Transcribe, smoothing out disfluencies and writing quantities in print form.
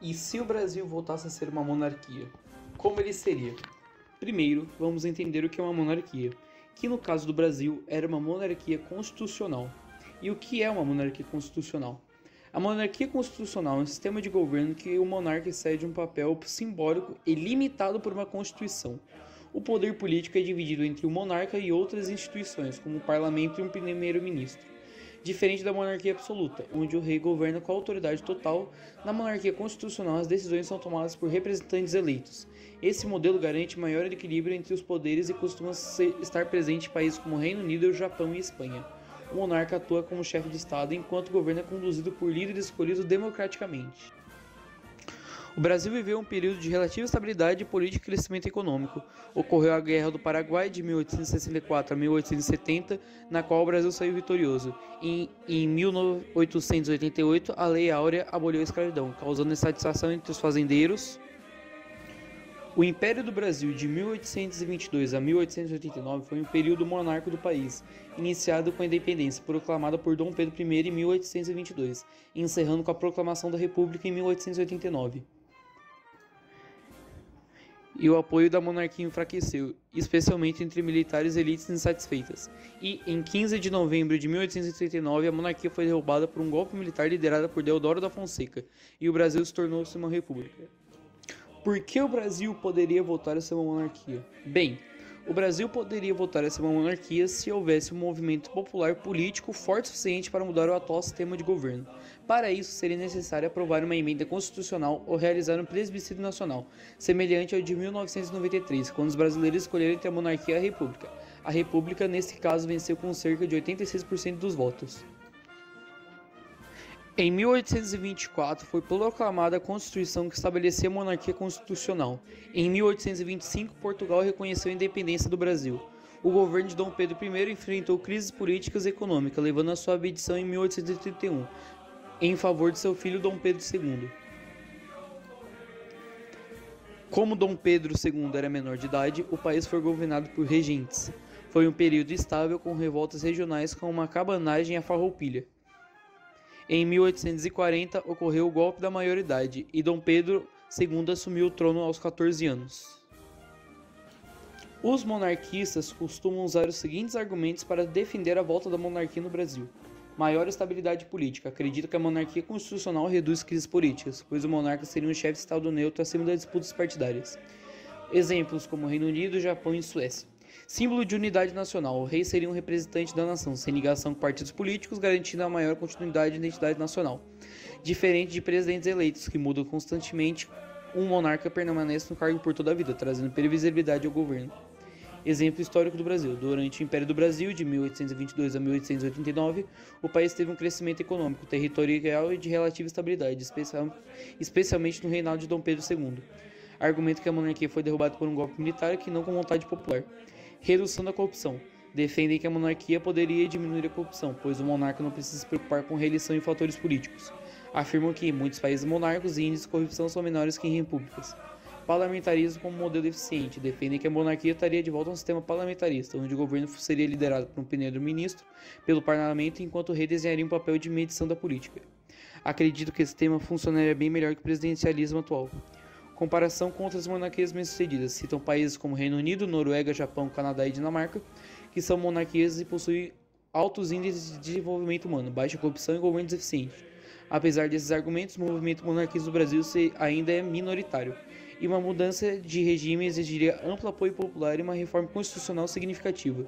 E se o Brasil voltasse a ser uma monarquia? Como ele seria? Primeiro, vamos entender o que é uma monarquia, que no caso do Brasil era uma monarquia constitucional. E o que é uma monarquia constitucional? A monarquia constitucional é um sistema de governo que o monarca cede um papel simbólico e limitado por uma constituição. O poder político é dividido entre o monarca e outras instituições, como o parlamento e um primeiro-ministro. Diferente da monarquia absoluta, onde o rei governa com a autoridade total, na monarquia constitucional as decisões são tomadas por representantes eleitos. Esse modelo garante maior equilíbrio entre os poderes e costuma estar presente em países como Reino Unido, Japão e Espanha. O monarca atua como chefe de Estado enquanto o governo é conduzido por líderes escolhidos democraticamente. O Brasil viveu um período de relativa estabilidade política e crescimento econômico. Ocorreu a Guerra do Paraguai de 1864 a 1870, na qual o Brasil saiu vitorioso. Em 1888, a Lei Áurea aboliu a escravidão, causando insatisfação entre os fazendeiros. O Império do Brasil de 1822 a 1889 foi um período monárquico do país, iniciado com a independência proclamada por Dom Pedro I em 1822, encerrando com a proclamação da República em 1889. E o apoio da monarquia enfraqueceu, especialmente entre militares e elites insatisfeitas. E, em 15 de novembro de 1889, a monarquia foi derrubada por um golpe militar liderado por Deodoro da Fonseca, e o Brasil se tornou-se uma república. Por que o Brasil poderia voltar a ser uma monarquia? Bem, o Brasil poderia voltar a ser uma monarquia se houvesse um movimento popular político forte o suficiente para mudar o atual sistema de governo. Para isso, seria necessário aprovar uma emenda constitucional ou realizar um plebiscito nacional, semelhante ao de 1993, quando os brasileiros escolheram entre a monarquia e a república. A república, nesse caso, venceu com cerca de 86% dos votos. Em 1824 foi proclamada a Constituição que estabelecia a monarquia constitucional. Em 1825, Portugal reconheceu a independência do Brasil. O governo de Dom Pedro I enfrentou crises políticas e econômicas, levando a sua abdicação em 1831, em favor de seu filho Dom Pedro II. Como Dom Pedro II era menor de idade, o país foi governado por regentes. Foi um período estável com revoltas regionais como a cabanagem e a farroupilha. Em 1840, ocorreu o golpe da maioridade e Dom Pedro II assumiu o trono aos 14 anos. Os monarquistas costumam usar os seguintes argumentos para defender a volta da monarquia no Brasil. Maior estabilidade política. Acredita que a monarquia constitucional reduz crises políticas, pois o monarca seria um chefe de Estado neutro acima das disputas partidárias. Exemplos como Reino Unido, Japão e Suécia. Símbolo de unidade nacional, o rei seria um representante da nação, sem ligação com partidos políticos, garantindo a maior continuidade e identidade nacional. Diferente de presidentes eleitos, que mudam constantemente, um monarca permanece no cargo por toda a vida, trazendo previsibilidade ao governo. Exemplo histórico do Brasil. Durante o Império do Brasil, de 1822 a 1889, o país teve um crescimento econômico, territorial e de relativa estabilidade, especialmente no reinado de Dom Pedro II. Argumento que a monarquia foi derrubada por um golpe militar que não com vontade popular. Redução da corrupção. Defendem que a monarquia poderia diminuir a corrupção, pois o monarca não precisa se preocupar com reeleição e fatores políticos. Afirmam que em muitos países monárquicos índices de corrupção são menores que em repúblicas. Parlamentarismo como modelo eficiente. Defendem que a monarquia estaria de volta a um sistema parlamentarista, onde o governo seria liderado por um primeiro-ministro, pelo parlamento, enquanto o rei desenharia um papel de medição da política. Acredito que esse sistema funcionaria bem melhor que o presidencialismo atual. Comparação com outras monarquias bem-sucedidas, citam países como Reino Unido, Noruega, Japão, Canadá e Dinamarca, que são monarquias e possuem altos índices de desenvolvimento humano, baixa corrupção e governos eficientes. Apesar desses argumentos, o movimento monarquista do Brasil ainda é minoritário, e uma mudança de regime exigiria amplo apoio popular e uma reforma constitucional significativa.